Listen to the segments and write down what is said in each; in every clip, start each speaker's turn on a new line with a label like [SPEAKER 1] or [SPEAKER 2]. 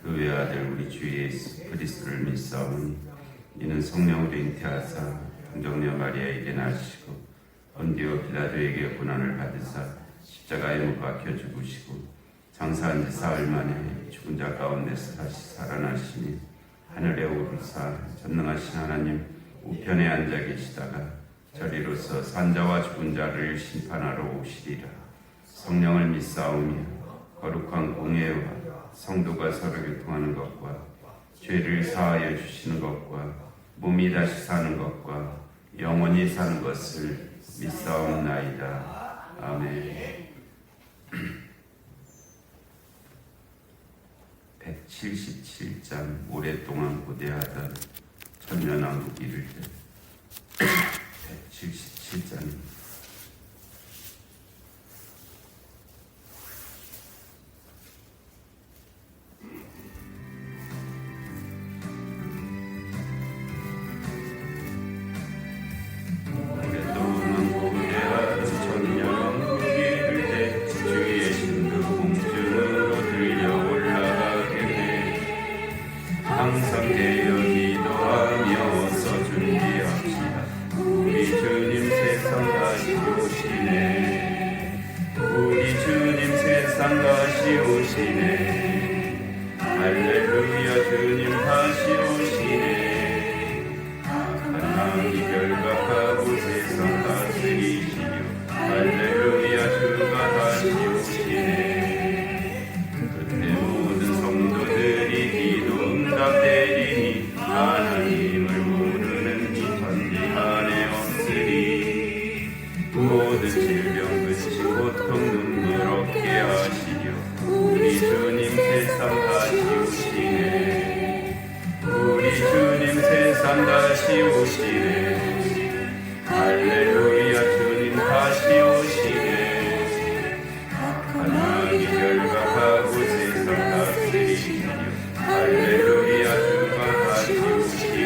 [SPEAKER 1] 그 외아들 우리 주 예수 그리스도를 믿사오니 이는 성령으로 잉태하사 동정녀 마리아에게 나시고 본디오 빌라도에게 고난을 받으사 십자가에 못 박혀 죽으시고 장사한 지 사흘 만에 죽은 자 가운데서 다시 살아나시니 하늘에 오르사 전능하신 하나님 우편에 앉아 계시다가 저리로서 산자와 죽은 자를 심판하러 오시리라. 성령을 믿사오며 거룩한 공예와 성도가 서로 교통하는 것과 죄를 사하여 주시는 것과 몸이 다시 사는 것과 영원히 사는 것을 믿사옵나이다. 아멘. 177장 오랫동안 고대하던 천년왕국 이를 때 177장입니다. 모든 질병 그치고 고통 눈물 없게 하시려 우리 주님 세상 다시 오시네. 우리 주님 세상 다시 오시네. 할렐루야 주님 다시 오시네. 악한 마귀 결박하고 세상 다스리시려 할렐루야 주가 다시 오시네.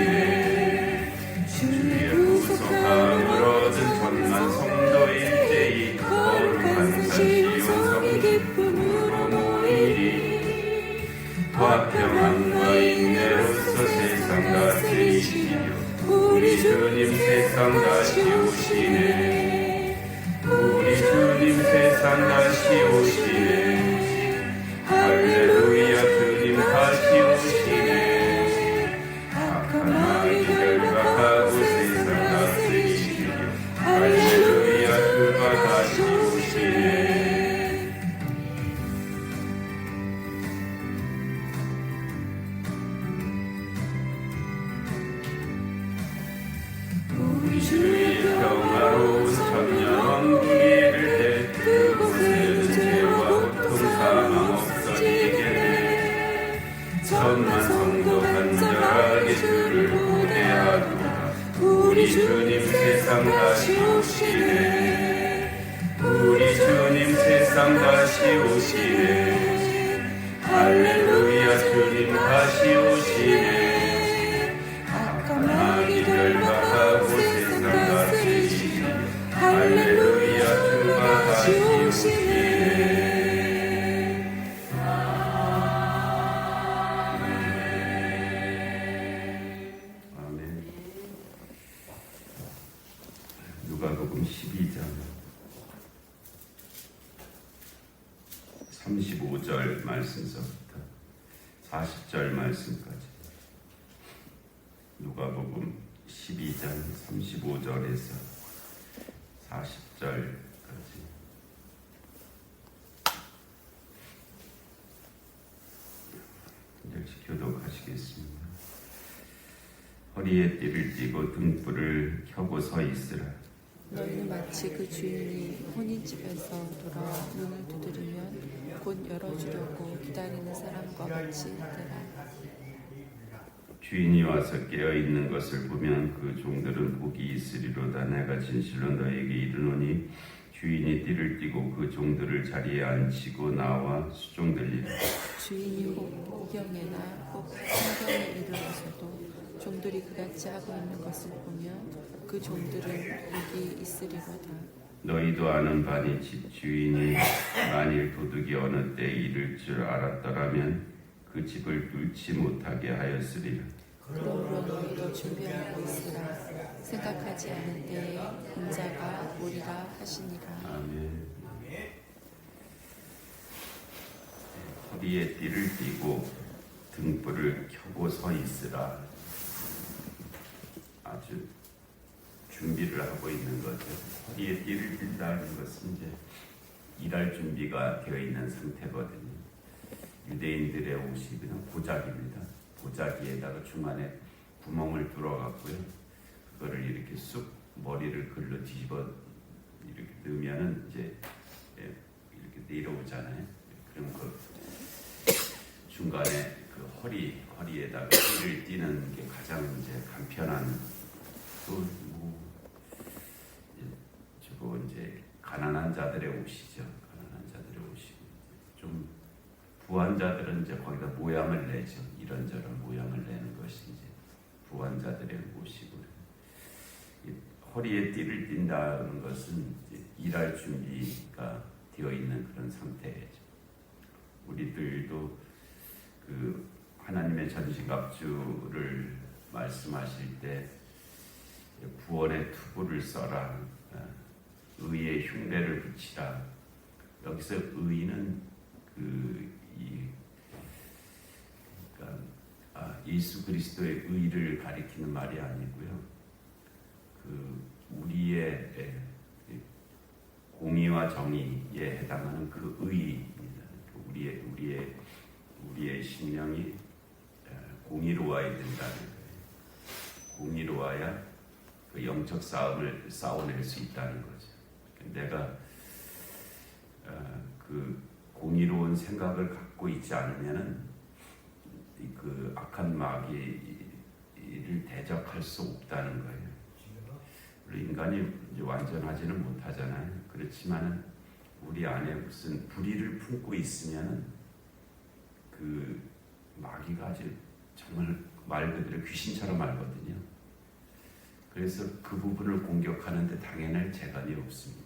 [SPEAKER 1] 주의 구속함을 얻은 천만 성도일제히 거룩한 산시온성이 기쁨으로 모이리. 화평함과 인내로서 세상 다스리시려 우리 주님 세상 다시 오시네. 우리 주님 세상 다시 오시네. 할렐루야 주님 다시 오시네. 악한 마귀 결박하고 세상 다스리시려 할렐루야 주가 다시 오시네. 우리 주의 평화로운 천년왕국이 이를 때 그곳에는 죄와 고통 사망 없어지게 돼. 천만 성도 간절하게 주를 고대하도다. 우리 주님 세상 다시 오시네. 우리 주님 세상 다시 오시네. 할렐루야 주님 다시 오시네. 악한 마귀 결박하고 세상 다스리시며 할렐루야 주가 다시 오시네. 아멘. 누가복음 12장 35절 말씀서부터 40절 말씀까지. 누가복음 12장 35절에서 40절까지. 역시 교독하시겠습니다. 허리에 띠를 띠고 등불을 켜고 서 있으라.
[SPEAKER 2] 너희는 마치 그 주인이 혼인집에서 돌아와 문을 두드리면 곧 열어주려고 기다리는 사람과 같이 되라.
[SPEAKER 1] 주인이 와서 깨어있는 것을 보면 그 종들은 복이 있으리로다. 내가 진실로 너에게 이르노니 주인이 띠를 띠고 그 종들을 자리에 앉히고 나와 수종들리라.
[SPEAKER 2] 주인이 혹 이경에나 혹 성경에 이르러서도 종들이 그같이 하고 있는 것을 보면 그 종들은 복이 있으리로다.
[SPEAKER 1] 너희도 아는 바니 집 주인이 만일 도둑이 어느 때 이를 줄 알았더라면 그 집을 뚫지 못하게 하였으리라.
[SPEAKER 2] 그러므로 너희도 준비하고 있으라. 생각하지 않은 때에 인자가 오리라 하시니라.
[SPEAKER 1] 아멘. 허리에 띠를 띠고 등불을 켜고 서 있으라. 아주 준비를 하고 있는 거죠. 허리에 띠를 띈다는 것은 이제 일할 준비가 되어 있는 상태거든요. 유대인들의 옷이 그냥 보자기입니다. 보자기에다가 중간에 구멍을 뚫어갖고요. 그거를 이렇게 쑥 머리를 글로 뒤집어 이렇게 넣으면은 이제 이렇게 내려오잖아요. 그럼 그 중간에 그 허리에다가 띠를 띠는 게 가장 이제 간편한 저거 이제 가난한 자들의 옷이죠. 가난한 자들의 옷이고 좀 부한 자들은 이제 거기다 모양을 내죠. 이런저런 모양을 내는 것이 이제 부한 자들의 옷이고 허리에 띠를 띈다는 것은 이제 일할 준비가 되어 있는 그런 상태죠. 우리들도 그 하나님의 전신갑주를 말씀하실 때 구원의 투구를 써라, 의의 흉배를 붙이라. 여기서 의는 그러니까 예수 그리스도의 의를 가리키는 말이 아니고요. 우리의 공의와 정의에 해당하는 그 의입니다. 우리의 심령이 공의로워야 된다는 거예요. 공의로워야 그 영적 싸움을 싸워낼 수 있다는 거죠. 내가 그 공의로운 생각을 갖고 있지 않으면은 그 악한 마귀를 대적할 수 없다는 거예요. 인간이 이제 완전하지는 못하잖아요. 그렇지만은 우리 안에 무슨 불의를 품고 있으면은 그 마귀가 아주 정말 말 그대로 귀신처럼 알거든요. 그래서 그 부분을 공격하는데 당연할 재간이 없습니다.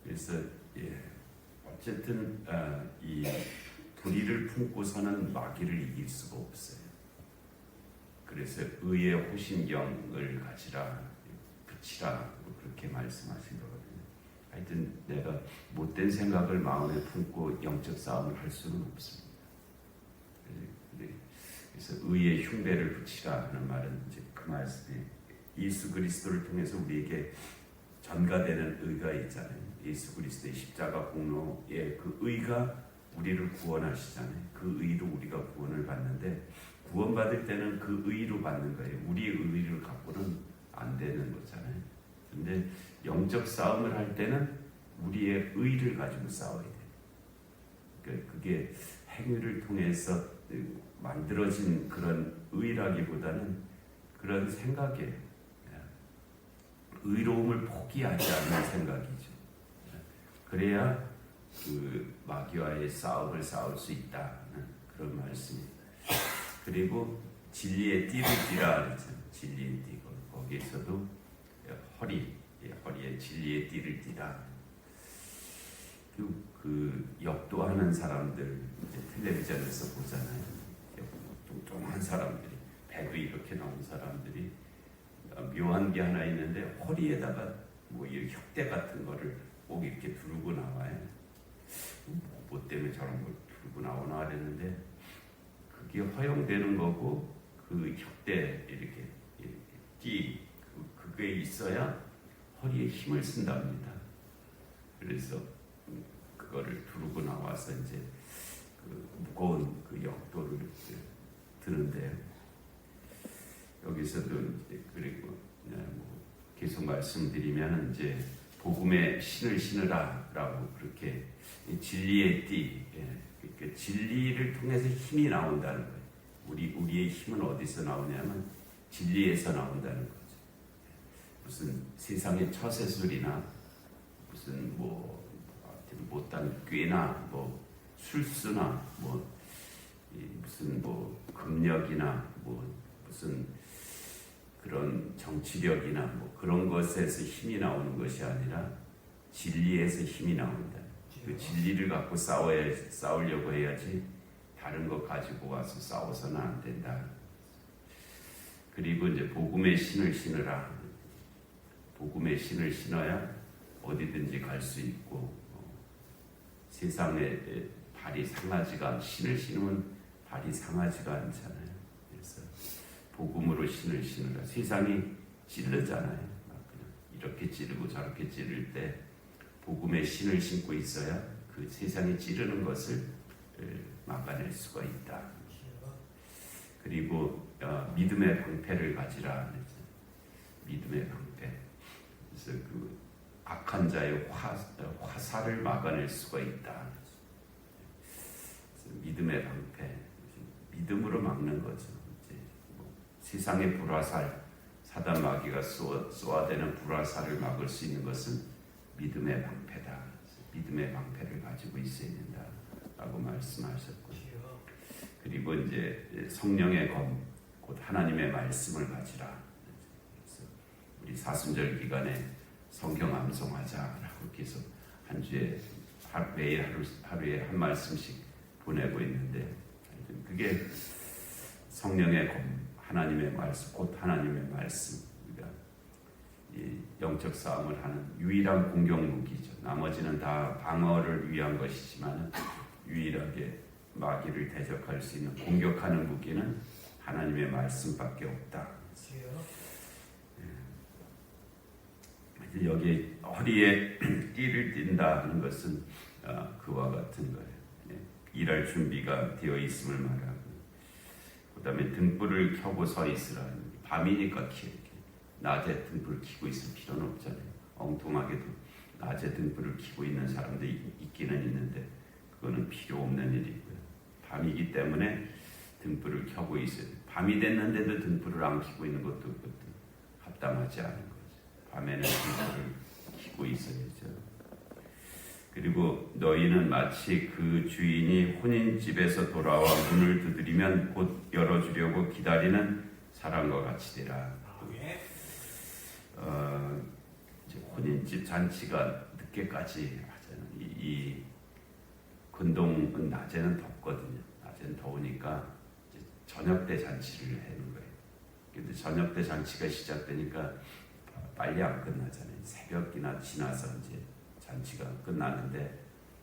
[SPEAKER 1] 그래서 어쨌든 이 불의를 품고서는 마귀를 이길 수가 없어요. 그래서 의의 호신경을 가지라, 붙이라, 그렇게 말씀하신 거거든요. 하여튼 내가 못된 생각을 마음에 품고 영적 싸움을 할 수는 없습니다. 그래서 의의 흉배를 붙이라 하는 말은 이제 그 말씀이 예수 그리스도를 통해서 우리에게 전가되는 의가 있잖아요. 예수 그리스도의 십자가 공로의 그 의가 우리를 구원하시잖아요. 그 의로 우리가 구원을 받는데 구원받을 때는 그 의로 받는 거예요. 우리의 의를 갖고는 안 되는 거잖아요. 근데 영적 싸움을 할 때는 우리의 의를 가지고 싸워야 돼요. 그러니까 그게 행위를 통해서 만들어진 그런 의라기보다는 그런 생각이에요. 의로움을 포기하지 않는 생각이죠. 그래야 그 마귀와의 싸움을 싸울 수 있다는 그런 말씀입니다. 그리고 진리의 띠를 띠라 그랬잖아요. 진리의 띠. 거기에서도 허리에 진리의 띠를 띠라. 그 역도하는 사람들 이제 텔레비전에서 보잖아요. 뚱뚱한 사람들이 배도 이렇게 나온 사람들이 묘한 게 하나 있는데 허리에다가 뭐 이 혁대 같은 거를 꼭 이렇게 두르고 나와요. 뭐 때문에 저런 걸 두르고 나오나 그랬는데 그게 허용되는 거고 그 혁대 이렇게 그게 있어야 허리에 힘을 쓴답니다. 그래서 그거를 두르고 나와서 이제 그 무거운 그 역도를 드는데 여기서도 이제 그리고 뭐 계속 말씀드리면 이제 복음의 신을 신으라라고 그렇게 진리의 띠, 그러니까 진리를 통해서 힘이 나온다는 거예요. 우리의 힘은 어디서 나오냐면 진리에서 나온다는 거죠. 무슨 세상의 처세술이나 무슨 뭐 못한 꾀나 뭐 술수나 뭐 무슨 뭐 금력이나 뭐 무슨 그런 정치력이나 뭐 그런 것에서 힘이 나오는 것이 아니라 진리에서 힘이 나온다. 그 진리를 갖고 싸우려고 해야지 다른 것 가지고 와서 싸워서는 안 된다. 그리고 이제 복음의 신을 신으라. 복음의 신을 신어야 어디든지 갈 수 있고, 세상에 발이 상하지가 신을 신으면 발이 상하지가 않잖아요. 그래서 복음으로 신을 신으라. 세상이 찌르잖아요. 그냥 이렇게 찌르고 저렇게 찌를 때 복음의 신을 신고 있어야 그 세상이 찌르는 것을 막아낼 수가 있다. 그리고 믿음의 방패를 가지라. 믿음의 방패. 그래서 그 악한 자의 화살을 막아낼 수가 있다. 믿음의 방패, 믿음으로 막는 거죠. 이제 세상의 불화살, 사단 마귀가 쏘아대는 불화살을 막을 수 있는 것은 믿음의 방패다. 믿음의 방패를 가지고 있어야 된다라고 말씀하셨고요. 그리고 이제 성령의 검, 곧 하나님의 말씀을 가지라. 그래서 우리 사순절 기간에 성경 암송하자라고 계속 한 주에 매일 하루에 한 말씀씩 보내고 있는데, 그게 성령의 검, 하나님의 말씀, 곧 하나님의 말씀, 우리가 이 영적 싸움을 하는 유일한 공격 무기죠. 나머지는 다 방어를 위한 것이지만 유일하게 마귀를 대적할 수 있는 공격하는 무기는 하나님의 말씀밖에 없다. 여기 허리에 띠를 띈다 하는 것은 그와 같은 거예요. 일할 준비가 되어 있음을 말하고, 그 다음에 등불을 켜고 서 있으라. 밤이니까 낮에 등불을 켜고 있을 필요는 없잖아요. 엉뚱하게도 낮에 등불을 켜고 있는 사람들이 있기는 있는데 그거는 필요 없는 일이고요. 밤이기 때문에 등불을 켜고 있어야 돼요. 밤이 됐는데도 등불을 안 켜고 있는 것도 합당하지 않은 거죠. 밤에는 등불을 켜고 있어야죠. 그리고 너희는 마치 그 주인이 혼인집에서 돌아와 문을 두드리면 곧 열어주려고 기다리는 사람과 같이 되라. 이제 혼인집 잔치가 늦게까지 하잖아요. 이 근동은 낮에는 덥거든요. 낮에는 더우니까 이제 저녁 때 잔치를 하는 거예요. 근데 저녁 때 잔치가 시작되니까 빨리 안 끝나잖아요. 새벽이나 지나서 이제 잔치가 끝나는데,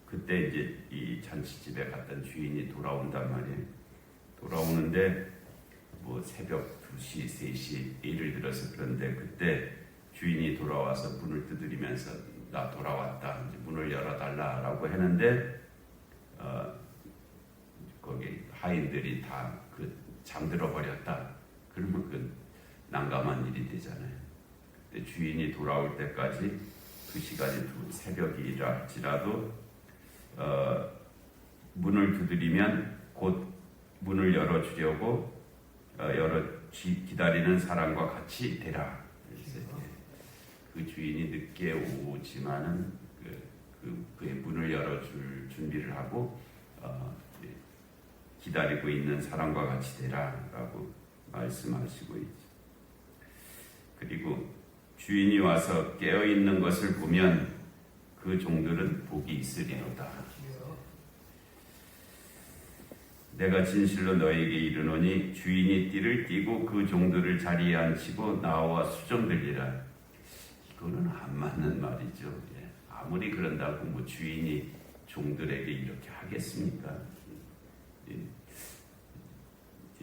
[SPEAKER 1] 그때 이제 이 잔치집에 갔던 주인이 돌아온단 말이에요. 돌아오는데 뭐 새벽 2시, 3시 예를 들어서 그런데 그때 주인이 돌아와서 문을 두드리면서 나 돌아왔다, 이제 문을 열어달라라고 했는데 거기 하인들이 다 그 잠들어 버렸다. 그러면 그 난감한 일이 되잖아요. 그때 주인이 돌아올 때까지 그 시간이 새벽이라 할지라도 문을 두드리면 곧 문을 열어주려고 기다리는 사람과 같이 되라. 그 주인이 늦게 오지만은 그의 문을 열어줄 준비를 하고 기다리고 있는 사람과 같이 되라라고 말씀하시고 있죠. 그리고 주인이 와서 깨어 있는 것을 보면 그 종들은 복이 있으리로다. 내가 진실로 너에게 이르노니 주인이 띠를 띠고 그 종들을 자리에 앉히고 나와 수종들리라. 이거는 안 맞는 말이죠. 아무리 그런다고 뭐 주인이 종들에게 이렇게 하겠습니까?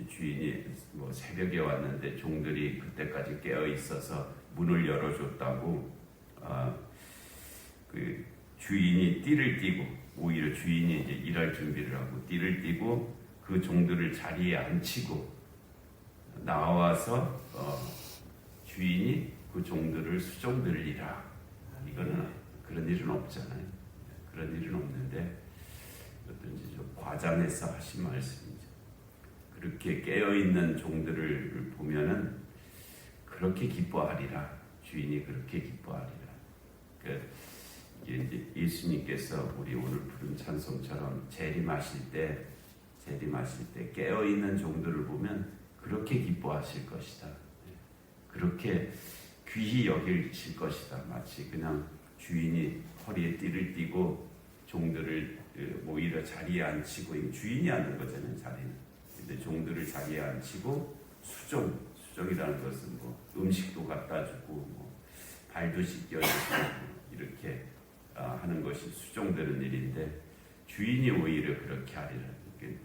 [SPEAKER 1] 주인이 뭐 새벽에 왔는데 종들이 그때까지 깨어 있어서 문을 열어줬다고 그 주인이 띠를 띠고, 오히려 주인이 이제 일할 준비를 하고 띠를 띠고 그 종들을 자리에 앉히고 나와서 주인이 그 종들을 수종들리라. 이거는 그런 일은 없잖아요. 그런 일은 없는데 어떤지 좀 과장해서 하신 말씀이죠. 그렇게 깨어있는 종들을 보면은 그렇게 기뻐하리라. 주인이 그렇게 기뻐하리라. 이게 이제 예수님께서 우리 오늘 부른 찬송처럼 재림하실 때 깨어있는 종들을 보면 그렇게 기뻐하실 것이다. 그렇게 귀히 여기실 것이다. 마치 그냥 주인이 허리에 띠를 띠고 종들을 오히려 자리에 앉히고 주인이 앉는 거잖아요. 자리는. 근데 종들을 자리에 앉히고 수종이라는 것은 뭐 음식도 갖다 주고 뭐 발도 씻겨주고 이렇게 하는 것이 수종되는 일인데 주인이 오히려 그렇게 하리라.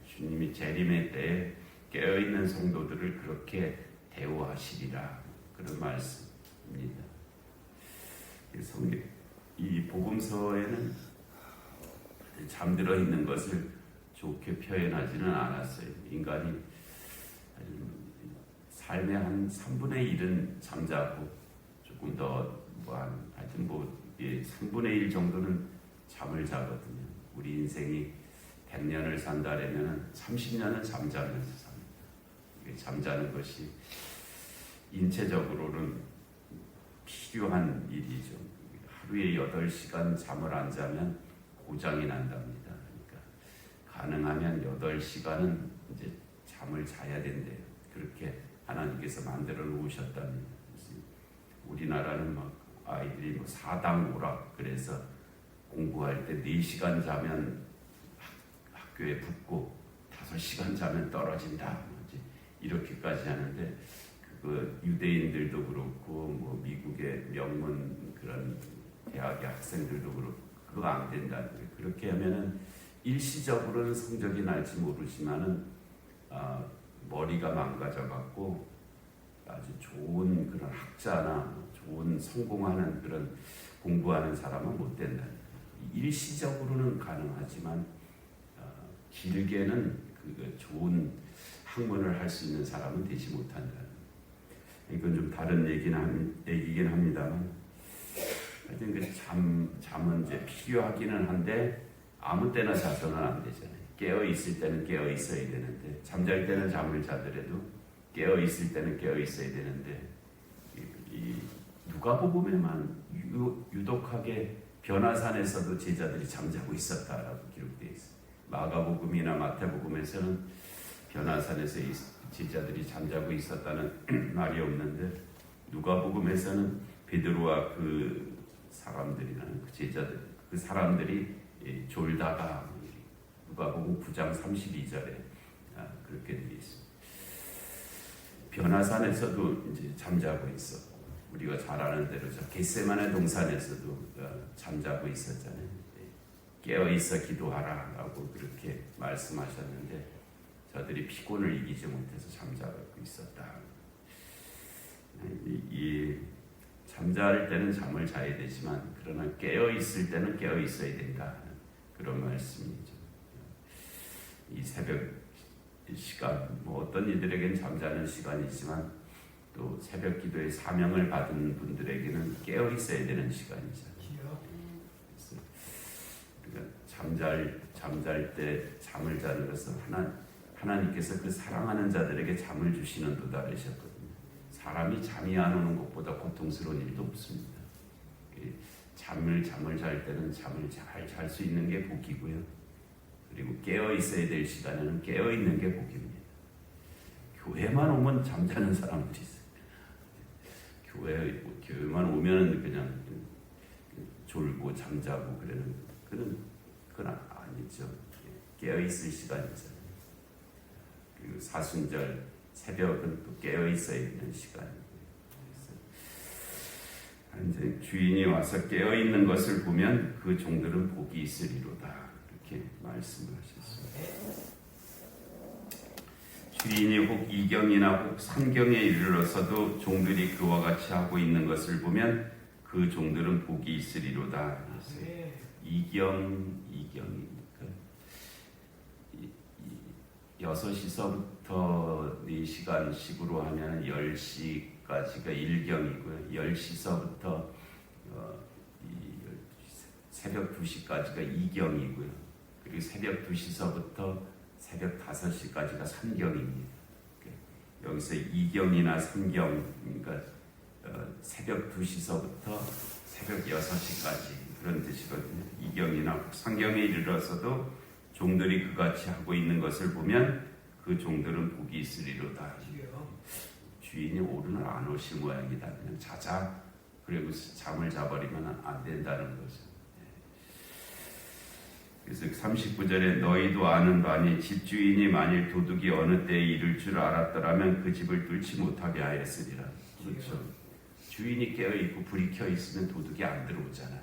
[SPEAKER 1] 주님이 재림의 때에 깨어있는 성도들을 그렇게 대우하시리라. 그런 말씀입니다. 그래서 이 복음서에는 잠들어 있는 것을 좋게 표현하지는 않았어요. 인간이 삶의 한 3분의 1은 잠자고 조금 더 하여튼 3분의 1 정도는 잠을 자거든요. 우리 인생이 100년을 산다라면 30년은 잠자면서 삽니다. 잠자는 것이 인체적으로는 필요한 일이죠. 하루에 8시간 잠을 안 자면 고장이 난답니다. 그러니까 가능하면 8시간은 이제 잠을 자야 된대요. 그렇게 하나님께서 만들어 놓으셨답니다. 우리나라는 막 아이들이 뭐 사당 오락 그래서 공부할 때 4시간 자면 학교에 붙고 5시간 자면 떨어진다. 이렇게까지 하는데 그 유대인들도 그렇고 뭐 미국의 명문 그런 대학의 학생들도 그렇고 그거 안 된다는 거예요. 그렇게 하면은 일시적으로는 성적이 날지 모르지만은 머리가 망가져갖고 아주 좋은 그런 학자나 좋은 성공하는 그런 공부하는 사람은 못 된다. 일시적으로는 가능하지만 길게는 그 좋은 학문을 할 수 있는 사람은 되지 못한다. 이건 좀 다른 얘기긴 합니다만, 하여튼 그 잠은 이제 필요하기는 한데 아무 때나 자서는 안 되잖아요. 깨어 있을 때는 깨어 있어야 되는데, 잠잘 때는 잠을 자더라도 깨어 있을 때는 깨어 있어야 되는데, 이 누가복음에만 유독하게 변화산에서도 제자들이 잠자고 있었다라고 기록되어 있어요. 마가복음이나 마태복음에서는 변화산에서 제자들이 잠자고 있었다는 말이 없는데 누가복음에서는 베드로와 그 사람들이나 그 제자들, 그 사람들이 졸다가 누가복음 9장 32절에 그렇게 되어 있습니다. 변화산에서도 이제 잠자고 있었고 우리가 잘 아는 대로 저 겟세마네 동산에서도 잠자고 있었잖아요. 깨어 있어 기도하라라고 그렇게 말씀하셨는데 저들이 피곤을 이기지 못해서 잠자고 있었다. 이 잠잘 때는 잠을 자야 되지만 그러나 깨어 있을 때는 깨어 있어야 된다. 그런 말씀이죠. 이 새벽 시간, 뭐 어떤 이들에게는 잠자는 시간이지만 또 새벽 기도의 사명을 받은 분들에게는 깨어 있어야 되는 시간이잖아요. 그러니까 잠잘 때 잠을 자는 것은 하나님께서 그 사랑하는 자들에게 잠을 주시는 도다르셨거든요. 사람이 잠이 안 오는 것보다 고통스러운 일도 없습니다. 잠을 잘 때는 잠을 잘 잘 수 있는 게 복이고요. 그리고 깨어 있어야 될 시간에는 깨어 있는 게 복입니다. 교회만 오면 잠자는 사람들이 있어요. 교회만 오면 그냥 졸고 잠자고 그건 아니죠. 깨어 있을 시간이잖아요. 그리고 사순절 새벽은 또 깨어 있어야 되는 시간이에요. 이제 주인이 와서 깨어 있는 것을 보면 그 종들은 복이 있으리로다. 이렇게 말씀을 하셨습니다. 주인이 혹 이경이나 혹 삼경에 이르러서도 종들이 그와 같이 하고 있는 것을 보면 그 종들은 복이 있으리로다. 이경이니까 6시서부터 4시간씩으로 하면 10시까지가 1경이고요. 10시서부터 새벽 2시까지가 2경이고요. 그리고 새벽 2시서부터 새벽 5시까지가 3경입니다. 여기서 2경이나 3경, 그러니까 새벽 2시서부터 새벽 6시까지 그런 뜻이거든요. 2경이나 3경에 이르러서도 종들이 그같이 하고 있는 것을 보면 그 종들은 복이 있으리로다. 주인이 오늘 안 오실 모양이다. 그냥 자자. 그리고 잠을 자버리면 안 된다는 거죠. 그래서 39절에 너희도 아는 바니 집주인이 만일 도둑이 어느 때에 이를 줄 알았더라면 그 집을 뚫지 못하게 하였으리라. 그렇죠. 주인이 깨어있고 불이 켜있으면 도둑이 안 들어오잖아요.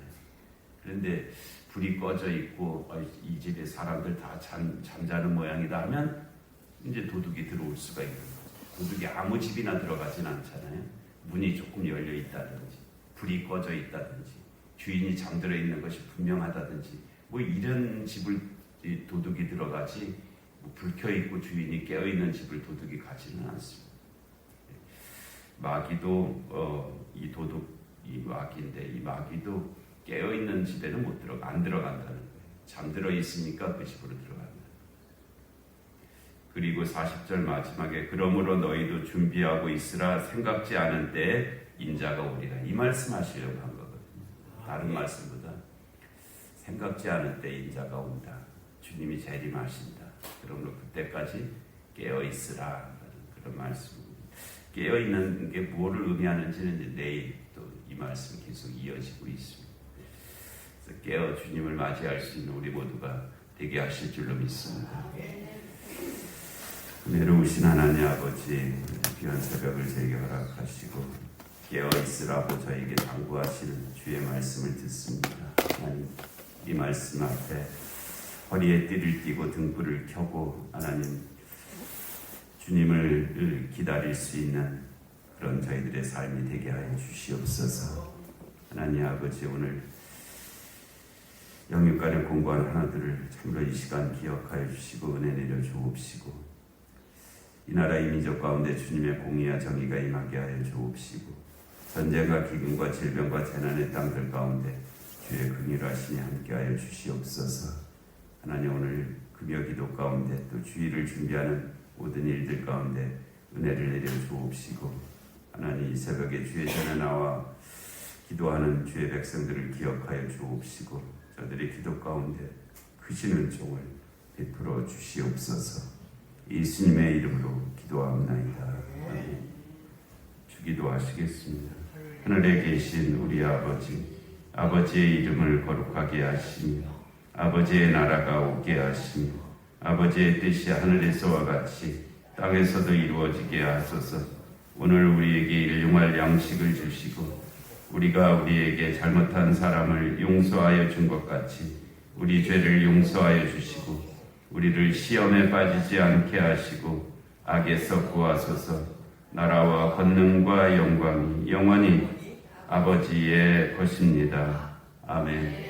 [SPEAKER 1] 그런데 불이 꺼져 있고 이 집에 사람들 다 잠자는 모양이다 하면 이제 도둑이 들어올 수가 있는 거죠. 도둑이 아무 집이나 들어가진 않잖아요. 문이 조금 열려 있다든지 불이 꺼져 있다든지 주인이 잠들어 있는 것이 분명하다든지 뭐 이런 집을 도둑이 들어가지 뭐 불 켜 있고 주인이 깨어 있는 집을 도둑이 가지는 않습니다. 마귀도 이 도둑이 마귀인데 이 마귀도 깨어 있는 집에는 안 들어간다는 거예요. 잠들어 있으니까 그 집으로 들어간다. 그리고 40절 마지막에 그러므로 너희도 준비하고 있으라 생각지 않은 때에 인자가 오리라. 이 말씀하시려고 한 거거든요. 다른 말씀보다 생각지 않은 때에 인자가 온다. 주님이 재림하신다. 그러므로 그때까지 깨어 있으라. 그런 말씀입니다. 깨어 있는 게 뭐를 의미하는지는 이제 내일 또 이 말씀 계속 이어지고 있습니다. 그래서 깨어 주님을 맞이할 수 있는 우리 모두가 되게 하실 줄로 믿습니다. 은혜로우신 하나님 아버지, 귀한 새벽을 저에게 허락하시고 깨어 있으라고 저에게 당부하시는 주의 말씀을 듣습니다. 하나님, 이 말씀 앞에 허리에 띠를 띠고 등불을 켜고 하나님 주님을 기다릴 수 있는 그런 저희들의 삶이 되게 하여 주시옵소서. 하나님 아버지, 오늘 영육간에 공부한 하나들을 참으로 이 시간 기억하여 주시고 은혜 내려 주옵시고 이 나라 이 민족 가운데 주님의 공의와 정의가 임하게 하여 주옵시고 전쟁과 기근과 질병과 재난의 땅들 가운데 주의 긍휼하심이 함께하여 주시옵소서. 하나님, 오늘 금요 기도 가운데 또 주일을 준비하는 모든 일들 가운데 은혜를 내려 주옵시고 하나님, 이 새벽에 주의 전에 나와 기도하는 주의 백성들을 기억하여 주옵시고 저들의 기도 가운데 크신 은총을 베풀어 주시옵소서. 예수님의 이름으로 기도하옵나이다. 아멘. 주기도 하시겠습니다. 하늘에 계신 우리 아버지, 아버지의 이름을 거룩하게 하시며 아버지의 나라가 오게 하시며 아버지의 뜻이 하늘에서와 같이 땅에서도 이루어지게 하소서. 오늘 우리에게 일용할 양식을 주시고 우리가 우리에게 잘못한 사람을 용서하여 준 것 같이 우리 죄를 용서하여 주시고 우리를 시험에 빠지지 않게 하시고 악에서 구하소서. 나라와 권능과 영광이 영원히 아버지의 것입니다. 아멘.